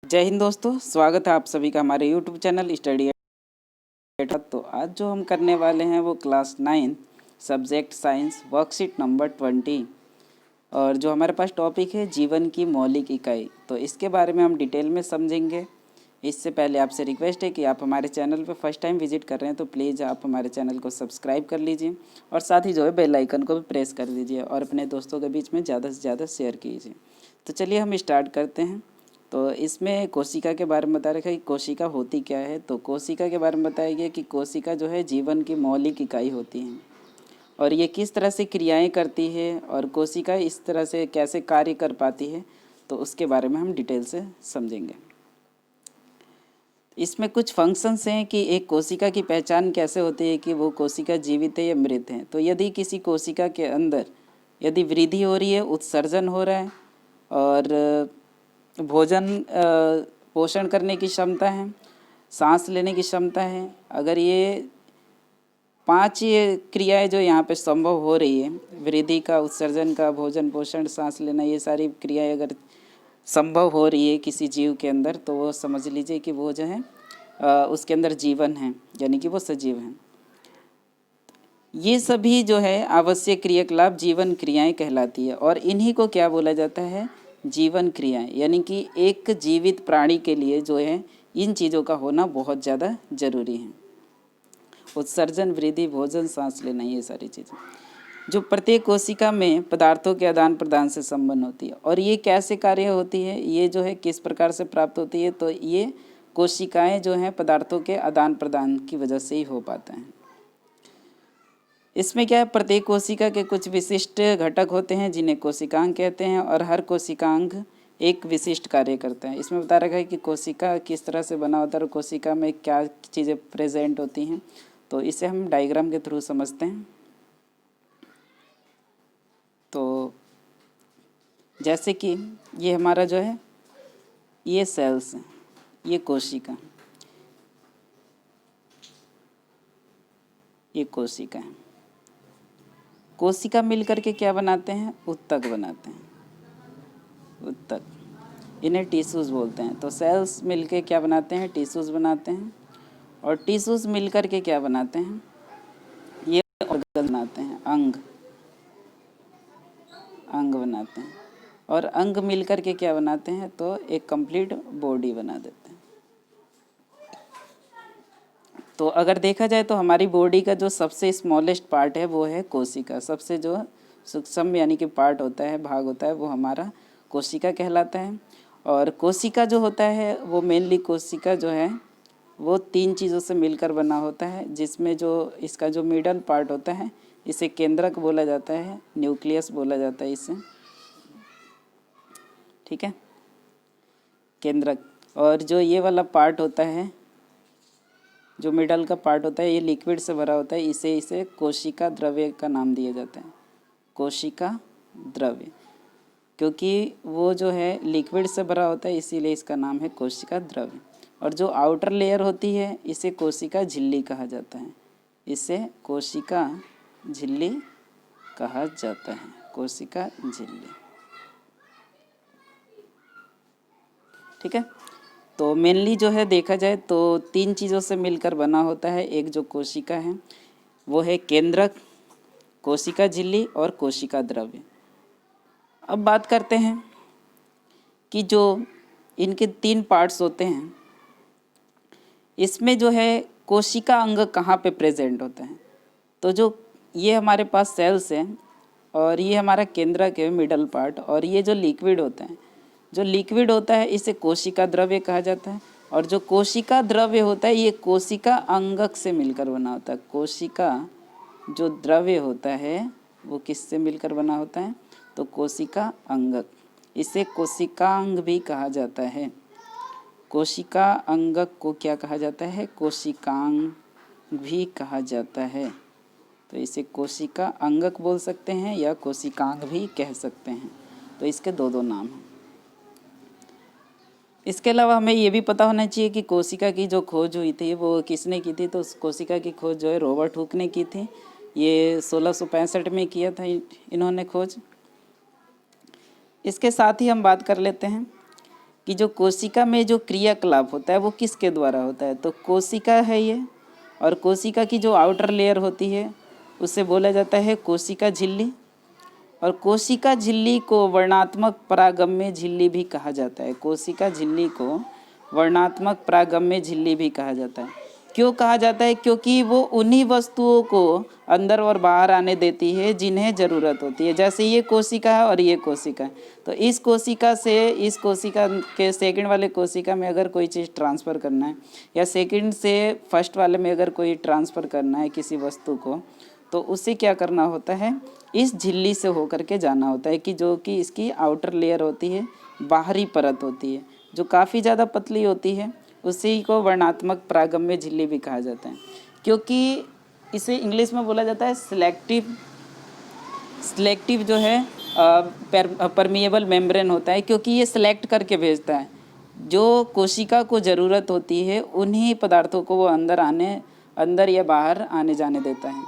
जय हिंद दोस्तों, स्वागत है आप सभी का हमारे यूट्यूब चैनल स्टडी एट। तो आज जो हम करने वाले हैं वो class 9 subject science worksheet number 20 और जो हमारे पास टॉपिक है जीवन की मौलिक इकाई। तो इसके बारे में हम डिटेल में समझेंगे। इससे पहले आपसे रिक्वेस्ट है कि आप हमारे चैनल पर फर्स्ट टाइम विजिट कर रहे हैं तो प्लीज़ आप हमारे चैनल को सब्सक्राइब कर लीजिए और साथ ही जो है बेल आइकन को भी प्रेस कर दीजिए और अपने दोस्तों के बीच में ज़्यादा से ज़्यादा शेयर कीजिए। तो चलिए हम स्टार्ट करते हैं। तो इसमें कोशिका के बारे में बता रखा है कि कोशिका होती क्या है। तो कोशिका के बारे में बताया गया कि कोशिका जो है जीवन की मौलिक इकाई होती है और ये किस तरह से क्रियाएं करती है और कोशिका इस तरह से कैसे कार्य कर पाती है, तो उसके बारे में हम डिटेल से समझेंगे। इसमें कुछ फंक्शंस हैं कि एक कोशिका की पहचान कैसे होती है कि वो कोशिका जीवित है या मृत है। तो यदि किसी कोशिका के अंदर यदि वृद्धि हो रही है, उत्सर्जन हो रहा है और भोजन पोषण करने की क्षमता है, सांस लेने की क्षमता है, अगर ये 5 ये क्रियाएं जो यहाँ पे संभव हो रही है, वृद्धि का, उत्सर्जन का, भोजन पोषण, सांस लेना, ये सारी क्रियाएं अगर संभव हो रही है किसी जीव के अंदर, तो वो समझ लीजिए कि वो जो है उसके अंदर जीवन है, यानी कि वो सजीव है। ये सभी जो है आवश्यक क्रियाकलाप जीवन क्रियाएं कहलाती है और इन्हीं को क्या बोला जाता है, जीवन क्रियाएं। यानी कि एक जीवित प्राणी के लिए जो है इन चीज़ों का होना बहुत ज़्यादा जरूरी है। उत्सर्जन, वृद्धि, भोजन, सांस लेना, ये सारी चीज़ें जो प्रत्येक कोशिका में पदार्थों के आदान प्रदान से संबंध होती है। और ये कैसे कार्य होती है, ये जो है किस प्रकार से प्राप्त होती है, तो ये कोशिकाएं जो हैं पदार्थों के आदान प्रदान की वजह से ही हो पाते हैं। इसमें क्या है, प्रत्येक कोशिका के कुछ विशिष्ट घटक होते हैं जिन्हें कोशिकांग कहते हैं और हर कोशिकांग एक विशिष्ट कार्य करते हैं। इसमें बता रखा है कि कोशिका किस तरह से बना होता है और कोशिका में क्या चीज़ें प्रेजेंट होती हैं। तो इसे हम डायग्राम के थ्रू समझते हैं। तो जैसे कि ये हमारा जो है ये सेल्स है, ये कोशिका, ये कोशिका है। कोशिका मिलकर के क्या बनाते हैं, उत्तक बनाते हैं, उत्तक, इन्हें टिश्यूज़ बोलते हैं। तो सेल्स मिलके क्या बनाते हैं, टिश्यूज़ बनाते हैं और टिश्यूज़ मिलकर के क्या बनाते हैं, ये ऑर्गन बनाते हैं, अंग, अंग बनाते हैं और अंग मिलकर के क्या बनाते हैं, तो एक कंप्लीट बॉडी बना देते हैं। तो अगर देखा जाए तो हमारी बॉडी का जो सबसे स्मॉलेस्ट पार्ट है वो है कोशिका। सबसे जो सूक्ष्म यानी कि पार्ट होता है, भाग होता है, वो हमारा कोशिका कहलाता है। और कोशिका जो होता है वो मेनली कोशिका जो है वो 3 चीज़ों से मिलकर बना होता है, जिसमें जो इसका जो मिडल पार्ट होता है इसे केंद्रक बोला जाता है, न्यूक्लियस बोला जाता है इसे, ठीक है, केंद्रक। और जो ये वाला पार्ट होता है, जो मिडल का पार्ट होता है, ये लिक्विड से भरा होता है, इसे कोशिका द्रव्य का नाम दिया जाता है, कोशिका द्रव्य, क्योंकि वो जो है लिक्विड से भरा होता है इसीलिए इसका नाम है कोशिका द्रव्य। और जो आउटर लेयर होती है इसे कोशिका झिल्ली कहा जाता है, इसे कोशिका झिल्ली कहा जाता है, कोशिका झिल्ली, ठीक है। तो मेनली जो है देखा जाए तो 3 चीज़ों से मिलकर बना होता है। एक जो कोशिका है वो है केंद्रक, कोशिका झिल्ली और कोशिका द्रव्य। अब बात करते हैं कि जो इनके 3 पार्ट्स होते हैं, इसमें जो है कोशिका अंग कहाँ पे प्रेजेंट होता है। तो जो ये हमारे पास सेल्स हैं और ये हमारा केंद्रक है, मिडल पार्ट, और ये जो लिक्विड होता है, जो लिक्विड होता है इसे कोशिका द्रव्य कहा जाता है। और जो कोशिका द्रव्य होता है ये कोशिका अंगक से मिलकर बना होता है। कोशिका जो द्रव्य होता है वो किससे मिलकर बना होता है, तो कोशिका अंगक, इसे कोशिकांग भी कहा जाता है। कोशिका अंगक को क्या कहा जाता है, कोशिकांग भी कहा जाता है। तो इसे कोशिका अंगक बोल सकते हैं या कोशिकांग भी कह सकते हैं। तो इसके दो नाम हैं। इसके अलावा हमें ये भी पता होना चाहिए कि कोशिका की जो खोज हुई थी वो किसने की थी। तो उस कोशिका की खोज जो है रॉबर्ट हुक ने की थी। ये 1665 में किया था इन्होंने खोज। इसके साथ ही हम बात कर लेते हैं कि जो कोशिका में जो क्रियाकलाप होता है वो किसके द्वारा होता है। तो कोशिका है ये, और कोशिका की जो आउटर लेयर होती है उसे बोला जाता है कोशिका झिल्ली, और कोशिका झिल्ली को वर्णात्मक परागम्य झिल्ली भी कहा जाता है। कोशिका झिल्ली को वर्णात्मक परागम्य झिल्ली भी कहा जाता है। क्यों कहा जाता है? क्योंकि वो उन्हीं वस्तुओं को अंदर और बाहर आने देती है जिन्हें ज़रूरत होती है। जैसे ये कोशिका है और ये कोशिका है, तो इस कोशिका से इस कोशिका के सेकंड वाले कोशिका में अगर कोई चीज़ ट्रांसफ़र करना है, या सेकंड से फर्स्ट वाले में अगर कोई ट्रांसफ़र करना है किसी वस्तु को, तो उसे क्या करना होता है, इस झिल्ली से होकर के जाना होता है, कि जो कि इसकी आउटर लेयर होती है, बाहरी परत होती है, जो काफ़ी ज़्यादा पतली होती है, उसी को वर्णात्मक परागम्य झिल्ली भी कहा जाता है। क्योंकि इसे इंग्लिश में बोला जाता है सिलेक्टिव जो है परमिएबल मेम्ब्रेन होता है, क्योंकि ये सिलेक्ट करके भेजता है। जो कोशिका को ज़रूरत होती है उन्हीं पदार्थों को वो अंदर या बाहर आने जाने देता है।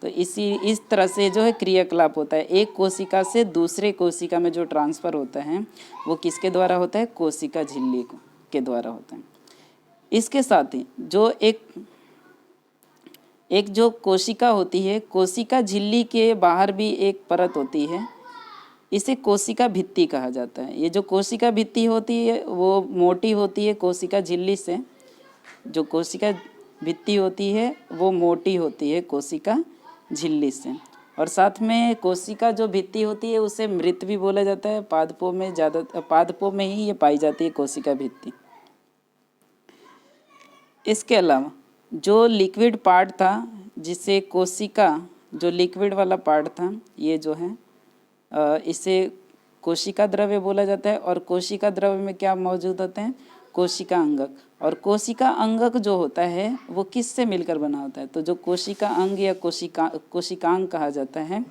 तो इस तरह से जो है क्रियाकलाप होता है। एक कोशिका से दूसरे कोशिका में जो ट्रांसफ़र होता है वो किसके द्वारा होता है? कोशिका झिल्ली के द्वारा होता है। इसके साथ ही जो एक जो कोशिका होती है, कोशिका झिल्ली के बाहर भी एक परत होती है, इसे कोशिका भित्ति कहा जाता है। ये जो कोशिका भित्ति होती है वो मोटी होती है कोशिका झिल्ली से। जो कोशिका भित्ति होती है वो मोटी होती है कोशिका झिल्ली से। और साथ में कोशिका जो भित्ति होती है उसे मृत भी बोला जाता है। पादपों में ही ये पाई जाती है कोशिका भित्ति। इसके अलावा जो लिक्विड पार्ट था, जिसे कोशिका जो लिक्विड वाला पार्ट था, ये जो है इसे कोशिका द्रव्य बोला जाता है। और कोशिका द्रव्य में क्या मौजूद होते हैं? कोशिका अंगक। और कोशिका अंगक जो होता है वो किससे मिलकर बना होता है? तो जो कोशिका अंग या कोशिकांग कहा जाता है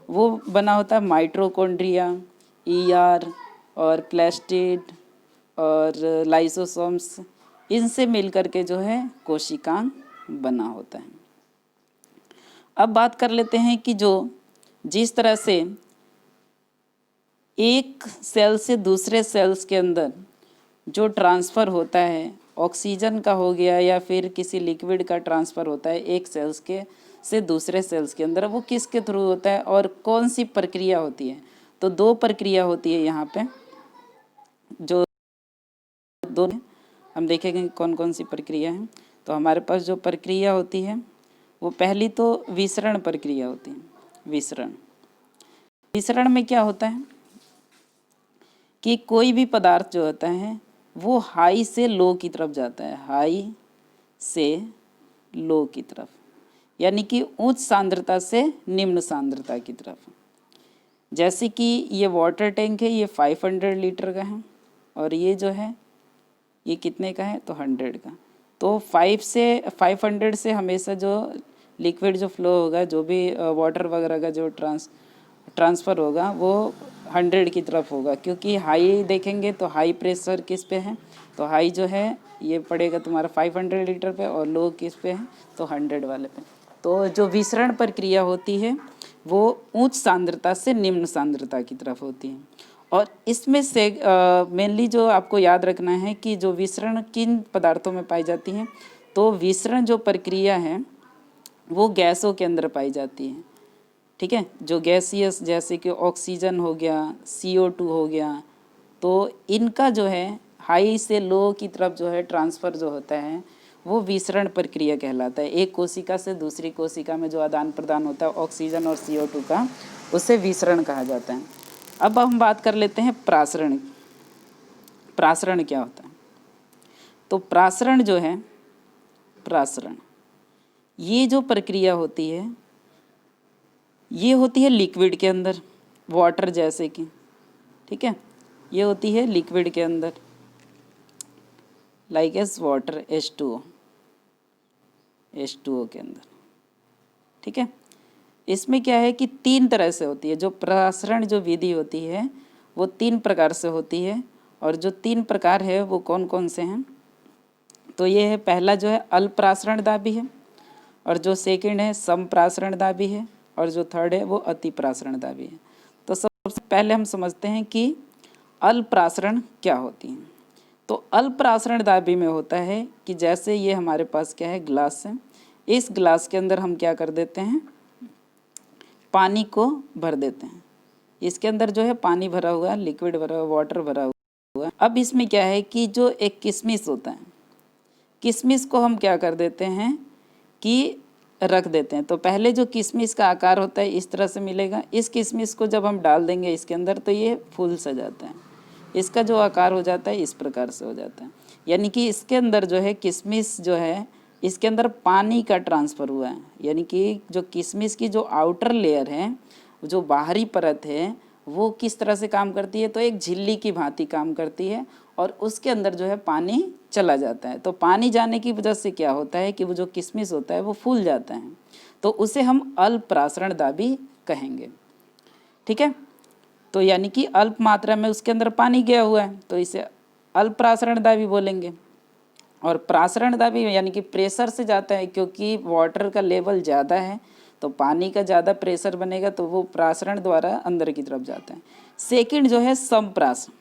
वो बना होता है माइटोकॉन्ड्रिया, ईआर और प्लास्टिड और लाइसोसोम्स, इनसे मिलकर के जो है कोशिकांग बना होता है। अब बात कर लेते हैं कि जिस तरह से एक सेल से दूसरे सेल्स के अंदर जो ट्रांसफ़र होता है, ऑक्सीजन का हो गया या फिर किसी लिक्विड का ट्रांसफ़र होता है एक सेल्स के से दूसरे सेल्स के अंदर, वो किसके थ्रू होता है और कौन सी प्रक्रिया होती है? तो दो प्रक्रिया होती है यहाँ पे, जो दो हम देखेंगे कौन कौन सी प्रक्रिया है। तो हमारे पास जो प्रक्रिया होती है वो पहली तो विसरण प्रक्रिया होती है। विसरण में क्या होता है कि कोई भी पदार्थ जो होता है वो हाई से लो की तरफ जाता है, हाई से लो की तरफ, यानी कि उच्च सांद्रता से निम्न सांद्रता की तरफ। जैसे कि ये वाटर टैंक है, ये 500 लीटर का है, और ये जो है ये कितने का है? तो 100 का। तो 500 से हमेशा जो लिक्विड जो फ्लो होगा, जो भी वाटर वगैरह का जो ट्रांसफ़र होगा वो 100 की तरफ होगा। क्योंकि हाई देखेंगे तो हाई प्रेशर किस पे है? तो हाई जो है ये पड़ेगा तुम्हारा 500 लीटर पे, और लो किस पे है? तो 100 वाले पे। तो जो विसरण प्रक्रिया होती है वो उच्च सांद्रता से निम्न सांद्रता की तरफ होती है। और इसमें से मेनली जो आपको याद रखना है कि जो विसरण किन पदार्थों में पाई जाती है, तो विसरण जो प्रक्रिया है वो गैसों के अंदर पाई जाती है। ठीक है, जो गैसियस जैसे कि ऑक्सीजन हो गया, CO2 हो गया, तो इनका जो है हाई से लो की तरफ जो है ट्रांसफ़र जो होता है वो विसरण प्रक्रिया कहलाता है। एक कोशिका से दूसरी कोशिका में जो आदान प्रदान होता है ऑक्सीजन और CO2 का, उसे विसरण कहा जाता है। अब हम बात कर लेते हैं प्रासरण। प्रासरण क्या होता है? तो प्रासरण जो है, ये जो प्रक्रिया होती है ये होती है लिक्विड के अंदर, वाटर जैसे कि, ठीक है, ये होती है लिक्विड के अंदर, लाइक एस वाटर H2O के अंदर। ठीक है, इसमें क्या है कि 3 तरह से होती है। जो प्रासरण जो विधि होती है वो 3 प्रकार से होती है, और जो 3 प्रकार है वो कौन कौन से हैं? तो ये है, पहला जो है अल्परासरण दाबी है, और जो सेकंड है समप्रासरण दाबी है, और जो थर्ड है वो अतिप्रासरण दाबी है। तो सबसे पहले हम समझते हैं कि अल्परासरण क्या होती है। तो अल्परासरण दाबी में होता है कि जैसे ये हमारे पास क्या है, ग्लास है, इस ग्लास के अंदर हम क्या कर देते हैं, पानी को भर देते हैं। इसके अंदर जो है पानी भरा हुआ है, लिक्विड भरा हुआ, वाटर भरा हुआ है। अब इसमें क्या है कि जो एक किशमिश होता है, किशमिश को हम क्या कर देते हैं कि रख देते हैं। तो पहले जो किशमिश का आकार होता है इस तरह से मिलेगा। इस किशमिश को जब हम डाल देंगे इसके अंदर तो ये फूल सा जाता है। इसका जो आकार हो जाता है इस प्रकार से हो जाता है। यानी कि इसके अंदर जो है किशमिश जो है, इसके अंदर पानी का ट्रांसफ़र हुआ है। यानी कि जो किशमिश की जो आउटर लेयर है, जो बाहरी परत है, वो किस तरह से काम करती है, तो एक झिल्ली की भांति काम करती है और उसके अंदर जो है पानी चला जाता है। तो पानी जाने की वजह से क्या होता है कि वो जो किशमिश होता है वो फूल जाता है। तो उसे हम अल्परासरण दाबी कहेंगे। ठीक है, तो यानी कि अल्प मात्रा में उसके अंदर पानी गया हुआ है तो इसे अल्परासरण दाबी बोलेंगे। और प्रासरण दाबी यानी कि प्रेशर से जाता है, क्योंकि वाटर का लेवल ज़्यादा है तो पानी का ज़्यादा प्रेशर बनेगा तो वो प्रासरण द्वारा अंदर की तरफ जाता है। सेकंड जो है समप्रासरण।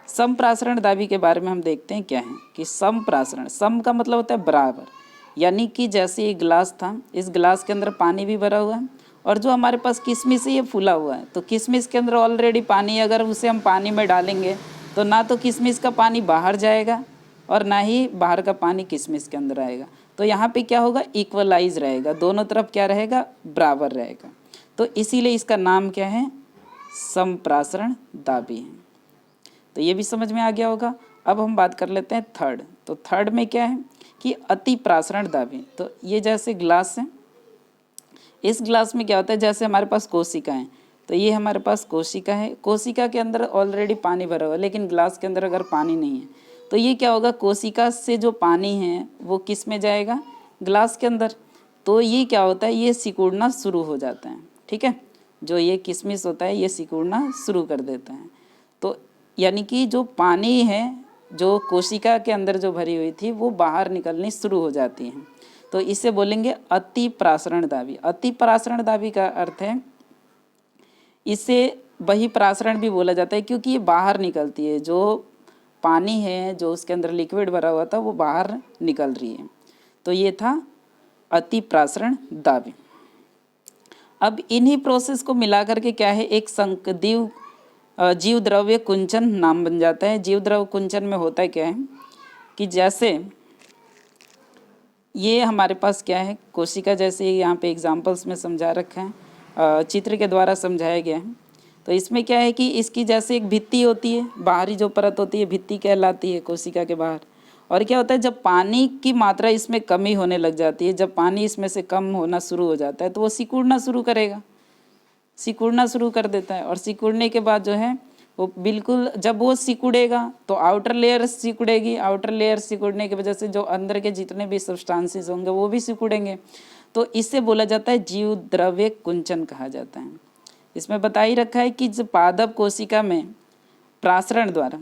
समप्रासरण दाबी के बारे में हम देखते हैं क्या है कि समप्रासरण, सम का मतलब होता है बराबर। यानी कि जैसे ये गिलास था, इस गिलास के अंदर पानी भी भरा हुआ है और जो हमारे पास किशमिश है ये फूला हुआ है। तो किशमिश के अंदर ऑलरेडी पानी, अगर उसे हम पानी में डालेंगे तो ना तो किशमिश का पानी बाहर जाएगा और ना ही बाहर का पानी किशमिश के अंदर आएगा। तो यहाँ पे क्या होगा, इक्वलाइज रहेगा, दोनों तरफ क्या रहेगा, बराबर रहेगा। तो इसीलिए इसका नाम क्या है, समप्रासरण दाबी है। तो ये भी समझ में आ गया होगा। अब हम बात कर लेते हैं थर्ड। तो थर्ड में क्या है कि अति प्रासरण दाबी। तो ये जैसे ग्लास है, इस ग्लास में क्या होता है, जैसे हमारे पास कोशिका है, तो ये हमारे पास कोशिका है, कोशिका के अंदर ऑलरेडी पानी भरा हुआ है, लेकिन ग्लास के अंदर अगर पानी नहीं है तो ये क्या होगा, कोशिका से जो पानी है वो किस में जाएगा, ग्लास के अंदर। तो ये क्या होता है, ये सिकुड़ना शुरू हो जाता है। ठीक है, जो ये किशमिश होता है ये सिकुड़ना शुरू कर देता है। तो यानी कि जो पानी है, जो कोशिका के अंदर जो भरी हुई थी वो बाहर निकलनी शुरू हो जाती है। तो इसे बोलेंगे अति प्रासरण दाबी। अति प्रासरण दाबी का अर्थ है, इसे बहिप्रासरण भी बोला जाता है क्योंकि ये बाहर निकलती है, जो पानी है जो उसके अंदर लिक्विड भरा हुआ था वो बाहर निकल रही है। तो ये था अति प्रासरण दाबी। अब इन्हीं प्रोसेस को मिला करके क्या है, एक संकदीव जीव द्रव्य कुंचन नाम बन जाता है। जीव द्रव्य कुंचन में होता है क्या है कि जैसे ये हमारे पास क्या है, कोशिका, जैसे यहाँ पे एग्जांपल्स में समझा रखा है, चित्र के द्वारा समझाया गया है। तो इसमें क्या है कि इसकी जैसे एक भित्ति होती है, बाहरी जो परत होती है भित्ति कहलाती है कोशिका के बाहर। और क्या होता है, जब पानी की मात्रा इसमें कमी होने लग जाती है, जब पानी इसमें से कम होना शुरू हो जाता है तो वो सिकुड़ना शुरू करेगा, सिकुड़ना शुरू कर देता है। और सिकुड़ने के बाद जो है वो बिल्कुल, जब वो सिकुड़ेगा तो आउटर लेयर सिकुड़ेगी, आउटर लेयर सिकुड़ने की वजह से जो अंदर के जितने भी सब्सटेंसेस होंगे वो भी सिकुड़ेंगे। तो इससे बोला जाता है जीव द्रव्य कुंचन कहा जाता है। इसमें बता ही रखा है कि जो पादप कोशिका में प्रासरण द्वारा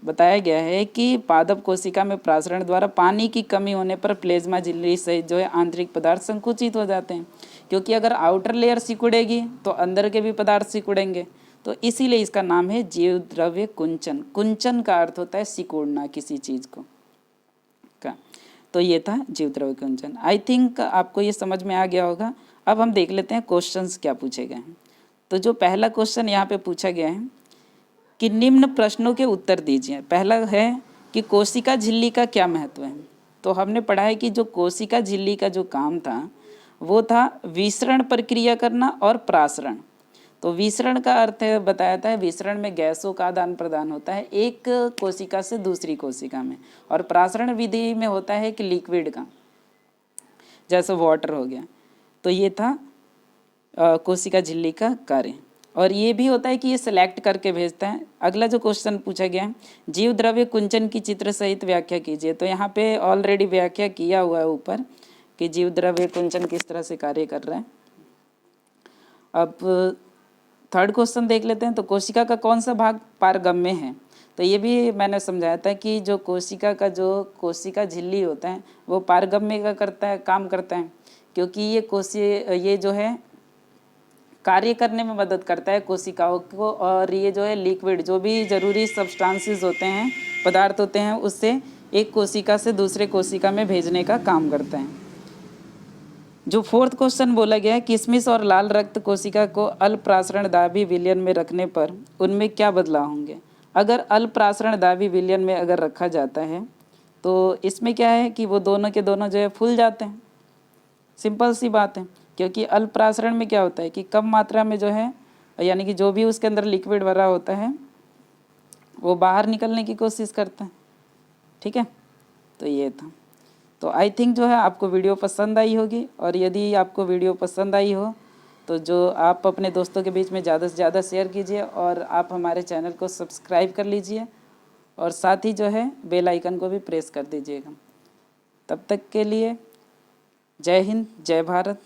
बताया गया है कि पादप कोशिका में प्रासरण द्वारा पानी की कमी होने पर प्लेज्मा झिल्ली सहित जो है आंतरिक पदार्थ संकुचित हो जाते हैं, क्योंकि अगर आउटर लेयर सिकुड़ेगी तो अंदर के भी पदार्थ सिकुड़ेंगे। तो इसीलिए इसका नाम है जीव द्रव्य कुंचन। कुंचन का अर्थ होता है सिकुड़ना किसी चीज़ को का। तो ये था जीव द्रव्य कुंचन। आई थिंक आपको ये समझ में आ गया होगा। अब हम देख लेते हैं क्वेश्चंस क्या पूछे गए हैं। तो जो पहला क्वेश्चन यहाँ पे पूछा गया है कि निम्न प्रश्नों के उत्तर दीजिए। पहला है कि कोशिका झिल्ली का क्या महत्व है। तो हमने पढ़ा है कि जो कोशिका झिल्ली का जो काम था वो था विसरण प्रक्रिया करना और प्रासरण। तो विसरण का अर्थ है बताया था, विसरण में गैसों का आदान प्रदान होता है एक कोशिका से दूसरी कोशिका में, और प्रासरण विधि में होता है कि लिक्विड का, जैसे वाटर हो गया। तो ये था कोशिका झिल्ली का कार्य। और ये भी होता है कि ये सिलेक्ट करके भेजता है। अगला जो क्वेश्चन पूछा गया है, जीव द्रव्य कुंचन की चित्र सहित व्याख्या कीजिए। तो यहाँ पे ऑलरेडी व्याख्या किया हुआ है ऊपर कि जीव द्रव्य कुंचन किस तरह से कार्य कर रहा है। अब थर्ड क्वेश्चन देख लेते हैं। तो कोशिका का कौन सा भाग पारगम्य है। तो ये भी मैंने समझाया था कि जो कोशिका का जो कोशिका झिल्ली होता है वो पारगम्य का करता है, काम करता है, क्योंकि ये जो है कार्य करने में मदद करता है कोशिकाओं को, और ये जो है लिक्विड, जो भी ज़रूरी सब्सटेंसेस होते हैं, पदार्थ होते हैं, उससे एक कोशिका से दूसरे कोशिका में भेजने का काम करता है। जो फोर्थ क्वेश्चन बोला गया है, किशमिश और लाल रक्त कोशिका को अल्पप्राशरणदायी विलयन में रखने पर उनमें क्या बदलाव होंगे। अगर अल्पप्राशरणदायी विलयन में अगर रखा जाता है तो इसमें क्या है कि वो दोनों के दोनों जो है फूल जाते हैं। सिंपल सी बात है, क्योंकि अल्पप्राशरण में क्या होता है कि कम मात्रा में जो है, यानी कि जो भी उसके अंदर लिक्विड भरा होता है वो बाहर निकलने की कोशिश करता है। ठीक है, तो ये था। तो आई थिंक जो है आपको वीडियो पसंद आई होगी, और यदि आपको वीडियो पसंद आई हो तो जो आप अपने दोस्तों के बीच में ज़्यादा से ज़्यादा शेयर कीजिए, और आप हमारे चैनल को सब्सक्राइब कर लीजिए, और साथ ही जो है बेल आइकन को भी प्रेस कर दीजिएगा। तब तक के लिए जय हिंद, जय भारत।